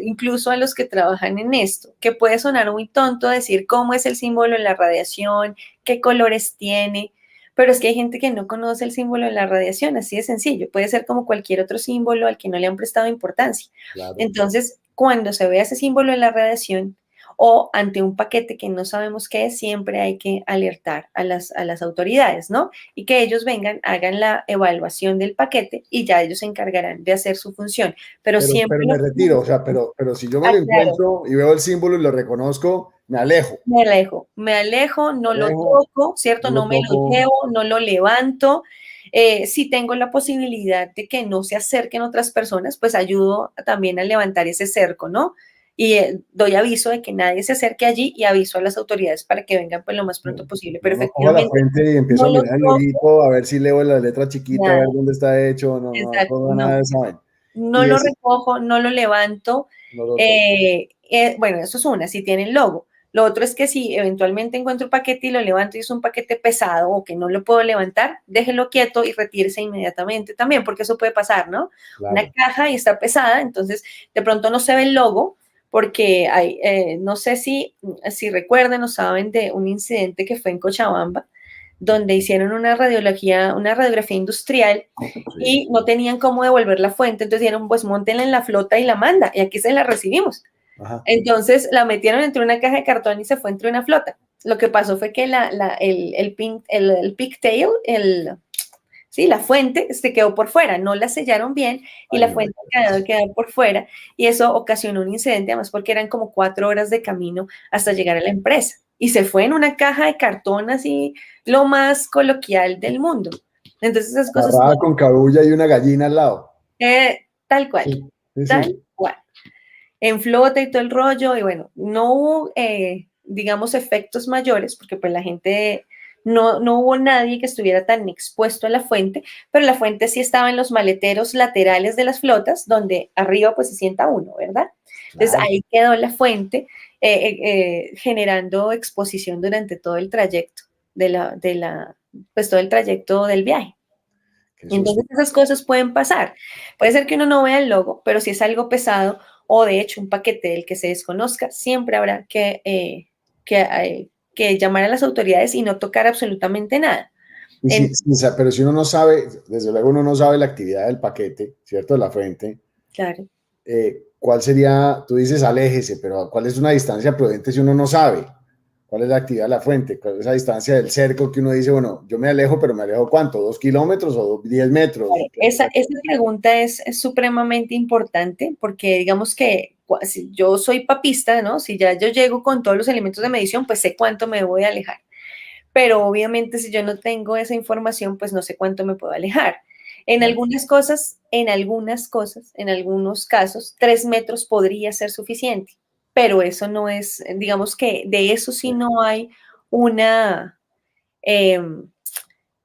incluso a los que trabajan en esto, que puede sonar muy tonto decir cómo es el símbolo de la radiación, qué colores tiene, pero es que hay gente que no conoce el símbolo de la radiación, así de sencillo, puede ser como cualquier otro símbolo al que no le han prestado importancia. Claro. Entonces, cuando se vea ese símbolo de la radiación, o ante un paquete que no sabemos qué es, siempre hay que alertar a las autoridades, ¿no? Y que ellos vengan, hagan la evaluación del paquete y ya ellos se encargarán de hacer su función. Pero siempre Pero me retiro, o sea, pero si yo me ah, lo claro, encuentro y veo el símbolo y lo reconozco, me alejo. me alejo, no Me lo alejo, toco, ¿cierto? no lo No me lo toco. llevo, no lo levanto. Si tengo la posibilidad de que no se acerquen otras personas, pues ayudo también a levantar ese cerco, ¿no? Y doy aviso de que nadie se acerque allí y aviso a las autoridades para que vengan pues lo más pronto posible. Pero No, no cojo la efectivamente fuente y empiezo no a lo mirar el toco, loguito, a ver si leo la letra chiquita, a ver nada, dónde está hecho. No, no exacto, cojo nada no. de esa vaina. No Y lo ese recojo, no lo levanto. no lo toco. Bueno, eso es una, si tiene el logo. Lo otro es que si eventualmente encuentro un paquete y lo levanto y es un paquete pesado o que no lo puedo levantar, déjelo quieto y retírese inmediatamente también, porque eso puede pasar, ¿no? Una Claro. caja y está pesada, entonces de pronto no se ve el logo, porque hay, no sé si recuerdan o saben de un incidente que fue en Cochabamba, donde hicieron una radiografía industrial Sí. y no tenían cómo devolver la fuente, entonces dijeron, pues móntenla en la flota y la manda, y aquí se la recibimos. Ajá. Entonces la metieron entre una caja de cartón y se fue entre una flota. Lo que pasó fue que el pigtail, sí, la fuente se quedó por fuera, no la sellaron bien y Ay, la no. fuente quedó por fuera y eso ocasionó un incidente, además porque eran como 4 horas de camino hasta llegar a la empresa y se fue en una caja de cartón así, lo más coloquial del mundo. Entonces esas cosas no, Agarrada con cabulla y una gallina al lado. tal cual, Sí, sí, tal sí. cual. En flota y todo el rollo, y bueno, no hubo, digamos, efectos mayores, porque pues la gente, no hubo nadie que estuviera tan expuesto a la fuente, pero la fuente sí estaba en los maleteros laterales de las flotas, donde arriba pues se sienta uno, ¿verdad? Entonces Claro. ahí quedó la fuente generando exposición durante todo el trayecto pues todo el trayecto del viaje. Qué susto. Entonces esas cosas pueden pasar. Puede ser que uno no vea el logo, pero si es algo pesado o de hecho un paquete del que se desconozca, siempre habrá que llamar a las autoridades y no tocar absolutamente nada. Y En, pero si uno no sabe, desde luego uno no sabe la actividad del paquete, ¿cierto? De la fuente. claro. ¿Cuál sería? Tú dices aléjese, pero ¿cuál es una distancia prudente si uno no sabe? ¿Cuál es la actividad de la fuente? ¿Cuál es esa distancia del cerco que uno dice, bueno, yo me alejo, pero me alejo cuánto? ¿2 kilómetros o 10 metros? Claro, esa pregunta es supremamente importante porque digamos que si yo soy papista, ¿no? Si ya yo llego con todos los elementos de medición, pues sé cuánto me voy a alejar. Pero obviamente si yo no tengo esa información, pues no sé cuánto me puedo alejar. Claro. En algunos casos, 3 metros podría ser suficiente, pero eso no es, digamos que de eso sí no hay una, em,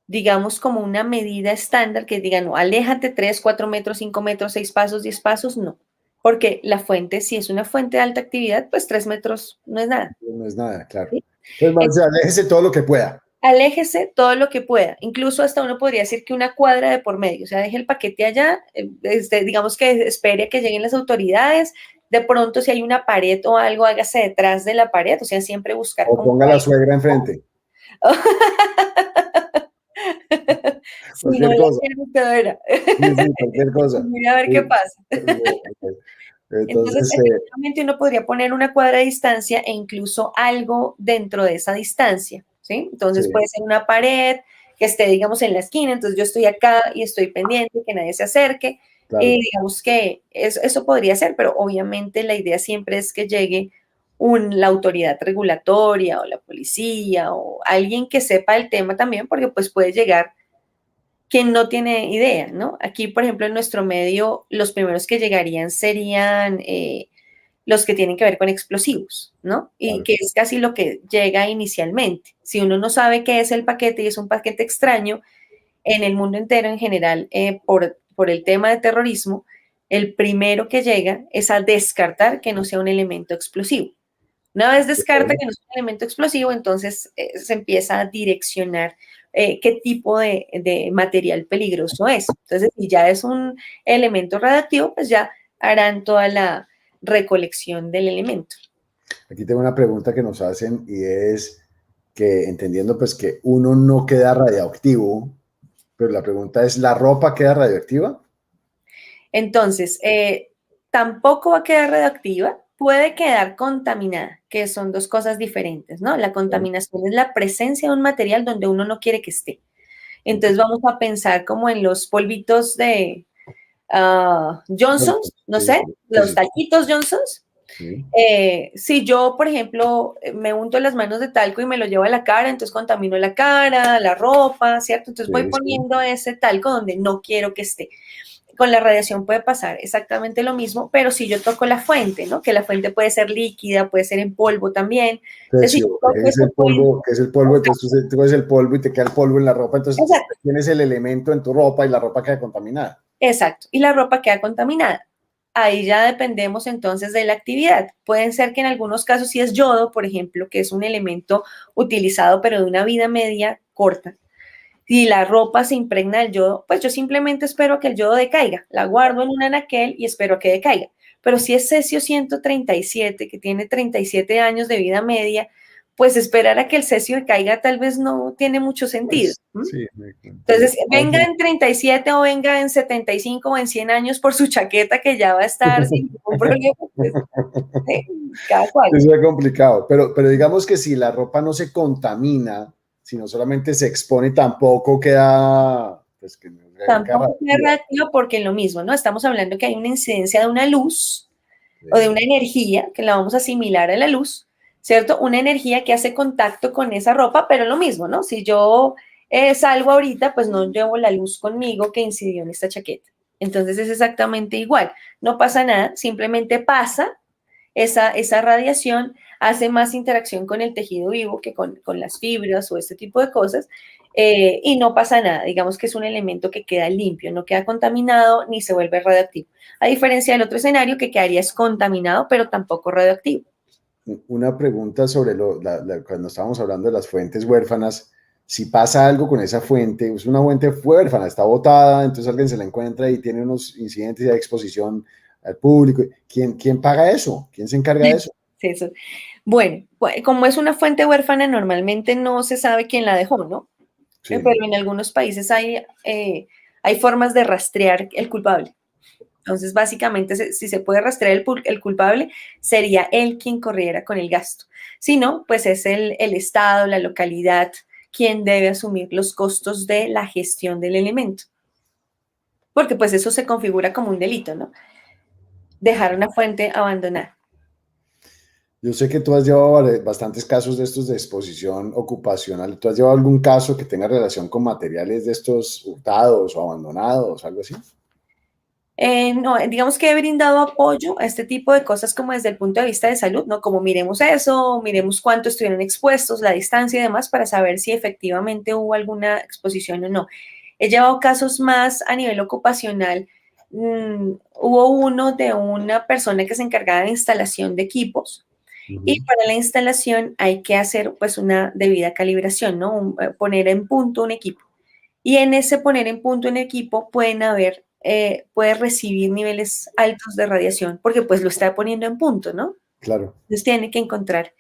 digamos, como una medida estándar que diga, no, aléjate 3, 4 metros, 5 metros, 6 pasos, 10 pasos, no. Porque la fuente, si es una fuente de alta actividad, pues 3 metros no es nada. No es nada, claro. ¿Sí? Entonces, aléjese todo lo que pueda. Aléjese todo lo que pueda, incluso hasta uno podría decir que una cuadra de por medio, o sea, deje el paquete allá, digamos que espere a que lleguen las autoridades, de pronto si hay una pared o algo, hágase detrás de la pared, o sea, siempre buscar O como ponga la suegra enfrente. si no Cualquier la cosa. quiero usted verá. Sí, sí, cualquier cosa. Mira a ver qué Sí. pasa. Entonces, Entonces, efectivamente, uno podría poner una cuadra de distancia e incluso algo dentro de esa distancia, ¿sí? Entonces sí, puede ser una pared que esté, digamos, en la esquina, entonces yo estoy acá y estoy pendiente, que nadie se acerque, y claro. digamos que eso podría ser, pero obviamente la idea siempre es que llegue la autoridad regulatoria o la policía o alguien que sepa el tema también, porque pues puede llegar quien no tiene idea, ¿no? Aquí, por ejemplo, en nuestro medio, los primeros que llegarían serían los que tienen que ver con explosivos, ¿no? Y Claro. que es casi lo que llega inicialmente. Si uno no sabe qué es el paquete y es un paquete extraño, en el mundo entero en general, por el tema de terrorismo, el primero que llega es a descartar que no sea un elemento explosivo. Una vez descarta que no es un elemento explosivo, entonces se empieza a direccionar qué tipo de material peligroso es. Entonces, si ya es un elemento radioactivo, pues ya harán toda la recolección del elemento. Aquí tengo una pregunta que nos hacen y es que entendiendo pues que uno no queda radioactivo, pero la pregunta es, ¿la ropa queda radioactiva? Entonces, tampoco va a quedar radioactiva, puede quedar contaminada, que son dos cosas diferentes, ¿no? La contaminación es la presencia de un material donde uno no quiere que esté. Entonces vamos a pensar como en los polvitos de Johnson's, no sé, los taquitos Johnson's. Sí. Si yo, por ejemplo, me unto las manos de talco y me lo llevo a la cara, entonces contamino la cara, la ropa, ¿cierto? Entonces voy poniendo ese talco donde no quiero que esté. Con la radiación puede pasar exactamente lo mismo, pero si yo toco la fuente, ¿no? Que la fuente puede ser líquida, puede ser en polvo también. Entonces, si yo toco ¿qué es el polvo? ¿Qué es el polvo? Entonces tú ves el polvo y te queda el polvo en la ropa, entonces tienes el elemento en tu ropa y la ropa queda contaminada. Exacto, y la ropa queda contaminada. Ahí ya dependemos entonces de la actividad. Pueden ser que en algunos casos si es yodo, por ejemplo, que es un elemento utilizado pero de una vida media corta. Si la ropa se impregna del yodo, pues yo simplemente espero a que el yodo decaiga. La guardo en un anaquel y espero a que decaiga. Pero si es cesio 137, que tiene 37 años de vida media, pues esperar a que el cesio decaiga tal vez no tiene mucho sentido. Pues, sí, entonces, venga en 37 o venga en 75 o en 100 años por su chaqueta que ya va a estar sin ningún problema. Pues, cada cual. Eso es complicado, pero digamos que si la ropa no se contamina, sino solamente se expone, tampoco queda, pues que Tampoco queda reactivo porque lo mismo, ¿no? Estamos hablando que hay una incidencia de una luz o de una energía que la vamos a asimilar a la luz, ¿cierto? Una energía que hace contacto con esa ropa, pero lo mismo, ¿no? Si yo salgo ahorita, pues no llevo la luz conmigo que incidió en esta chaqueta. Entonces es exactamente igual. No pasa nada, simplemente pasa esa radiación, hace más interacción con el tejido vivo que con las fibras o este tipo de cosas, y no pasa nada. Digamos que es un elemento que queda limpio, no queda contaminado ni se vuelve radioactivo. A diferencia del otro escenario que quedaría es contaminado, pero tampoco radioactivo. Una pregunta sobre cuando estábamos hablando de las fuentes huérfanas, si pasa algo con esa fuente, es una fuente huérfana, está botada, entonces alguien se la encuentra y tiene unos incidentes de exposición al público, ¿quién paga eso? ¿Quién se encarga de eso? Sí, eso. Bueno, como es una fuente huérfana, normalmente no se sabe quién la dejó, ¿no? Sí. Pero en algunos países hay formas de rastrear el culpable. Entonces, básicamente, si se puede rastrear el culpable, sería él quien corriera con el gasto. Si no, pues es el Estado, la localidad, quien debe asumir los costos de la gestión del elemento. Porque pues eso se configura como un delito, ¿no? Dejar una fuente abandonada. Yo sé que tú has llevado bastantes casos de estos de exposición ocupacional. ¿Tú has llevado algún caso que tenga relación con materiales de estos hurtados o abandonados, algo así? No, digamos que he brindado apoyo a este tipo de cosas como desde el punto de vista de salud, ¿no? Como miremos eso, miremos cuánto estuvieron expuestos, la distancia y demás para saber si efectivamente hubo alguna exposición o no. He llevado casos más a nivel ocupacional. Hubo uno de una persona que se encargaba de instalación de equipos y para la instalación hay que hacer pues una debida calibración, ¿no? Poner en punto un equipo. Y en ese poner en punto un equipo puede recibir niveles altos de radiación porque pues lo está poniendo en punto, ¿no? Claro. Entonces tiene que encontrar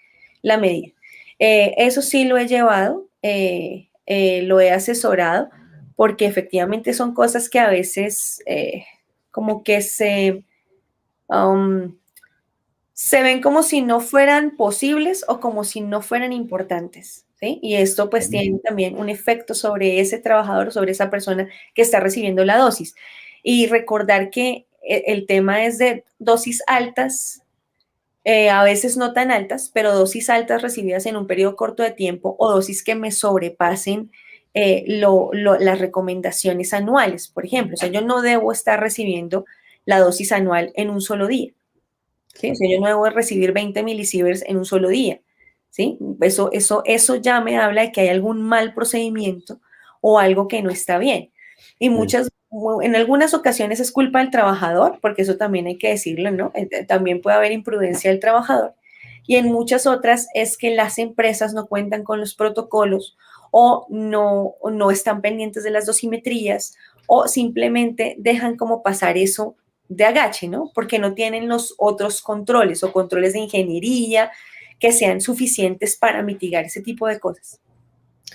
la medida. Eso sí lo he llevado, lo he asesorado porque efectivamente son cosas que a veces como que um, se ven como si no fueran posibles o como si no fueran importantes, ¿sí? Y esto pues tiene también un efecto sobre ese trabajador, sobre esa persona que está recibiendo la dosis. Y recordar que el tema es de dosis altas, a veces no tan altas, pero dosis altas recibidas en un periodo corto de tiempo o dosis que me sobrepasen las recomendaciones anuales, por ejemplo. O sea, yo no debo estar recibiendo la dosis anual en un solo día. ¿Sí? O sea, yo no debo recibir 20 milisieverts en un solo día. ¿Sí? Eso ya me habla de que hay algún mal procedimiento o algo que no está bien. Y en algunas ocasiones es culpa del trabajador, porque eso también hay que decirlo, ¿no? También puede haber imprudencia del trabajador. Y en muchas otras es que las empresas no cuentan con los protocolos o no están pendientes de las dosimetrías o simplemente dejan como pasar eso de agache, ¿no? Porque no tienen los otros controles o controles de ingeniería que sean suficientes para mitigar ese tipo de cosas.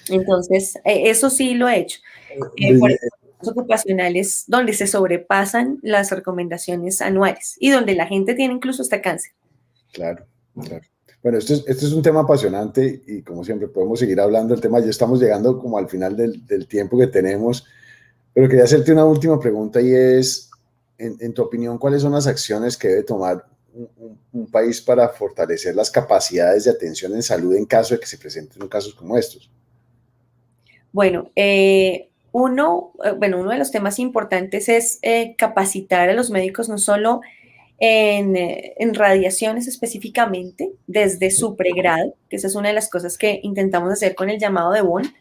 Entonces, eso sí lo he hecho. Por ocupacionales donde se sobrepasan las recomendaciones anuales y donde la gente tiene incluso hasta cáncer. Claro, claro. Bueno, esto es un tema apasionante y como siempre podemos seguir hablando del tema. Ya estamos llegando como al final del tiempo que tenemos, pero quería hacerte una última pregunta y es, en tu opinión, ¿cuáles son las acciones que debe tomar un país para fortalecer las capacidades de atención en salud en caso de que se presenten casos como estos? Bueno, uno de los temas importantes es capacitar a los médicos no solo en radiaciones específicamente, desde su pregrado, que esa es una de las cosas que intentamos hacer con el llamado de Bonn,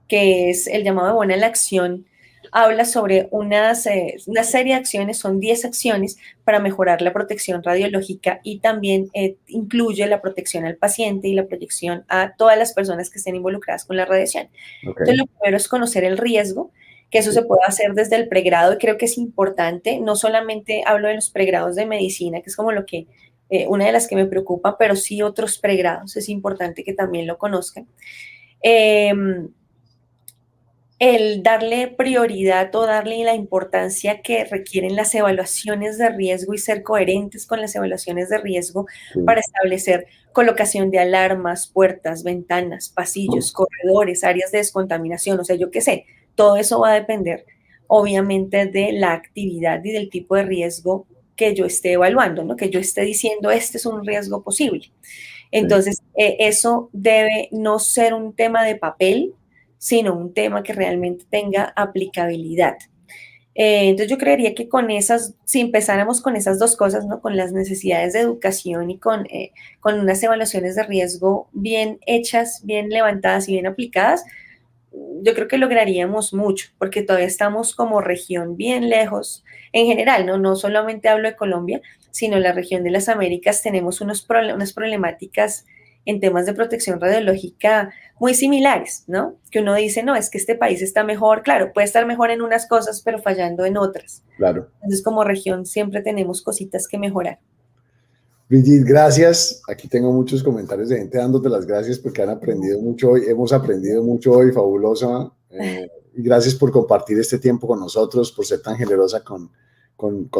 que es el llamado de Bonn a la acción. Habla sobre una serie de acciones, son 10 acciones para mejorar la protección radiológica y también incluye la protección al paciente y la protección a todas las personas que estén involucradas con la radiación. Okay. Entonces, lo primero es conocer el riesgo, que eso se puede hacer desde el pregrado y creo que es importante. No solamente hablo de los pregrados de medicina, que es como lo que, una de las que me preocupa, pero sí otros pregrados, es importante que también lo conozcan. El darle prioridad o darle la importancia que requieren las evaluaciones de riesgo y ser coherentes con las evaluaciones de riesgo para establecer colocación de alarmas, puertas, ventanas, pasillos, corredores, áreas de descontaminación, o sea, yo qué sé, todo eso va a depender obviamente de la actividad y del tipo de riesgo que yo esté evaluando, ¿no? Que yo esté diciendo, este es un riesgo posible. Entonces, eso debe no ser un tema de papel, sino un tema que realmente tenga aplicabilidad. Entonces yo creería que con esas, si empezáramos con esas dos cosas, ¿no? Con las necesidades de educación y con unas evaluaciones de riesgo bien hechas, bien levantadas y bien aplicadas, yo creo que lograríamos mucho, porque todavía estamos como región bien lejos. En general, ¿no? No solamente hablo de Colombia, sino en la región de las Américas tenemos unas problemáticas en temas de protección radiológica muy similares, ¿no? Que uno dice, no, es que este país está mejor, claro, puede estar mejor en unas cosas, pero fallando en otras. Claro. Entonces, como región siempre tenemos cositas que mejorar. Brigitte, gracias. Aquí tengo muchos comentarios de gente dándote las gracias porque han aprendido mucho hoy. Hemos aprendido mucho hoy, fabulosa. Y gracias por compartir este tiempo con nosotros, por ser tan generosa con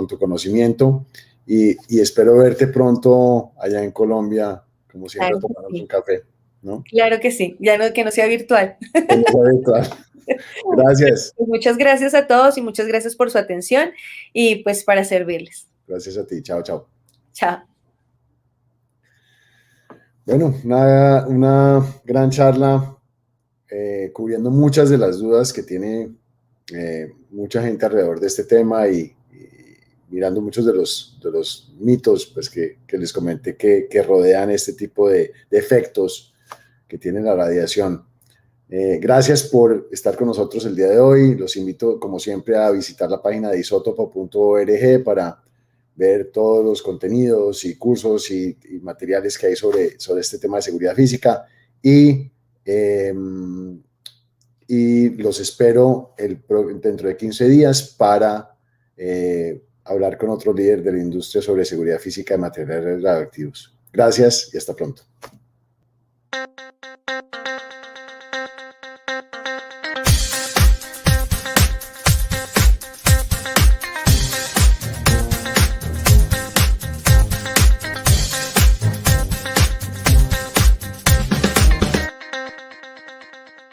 tu conocimiento. Y espero verte pronto allá en Colombia, como siempre, Claro a que tomarnos un sí. café, ¿no? Claro que sí, ya no, que no sea virtual. Que no sea virtual. Gracias. Pues muchas gracias a todos y muchas gracias por su atención y pues para servirles. Gracias a ti. Chao, chao. Chao. Bueno, una gran charla cubriendo muchas de las dudas que tiene mucha gente alrededor de este tema y mirando muchos de los mitos pues, que les comenté que rodean este tipo de efectos que tiene la radiación. Gracias por estar con nosotros el día de hoy. Los invito, como siempre, a visitar la página de isotopo.org para ver todos los contenidos y cursos y materiales que hay sobre este tema de seguridad física. Y los espero dentro de 15 días para hablar con otro líder de la industria sobre seguridad física de materiales radioactivos. Gracias y hasta pronto.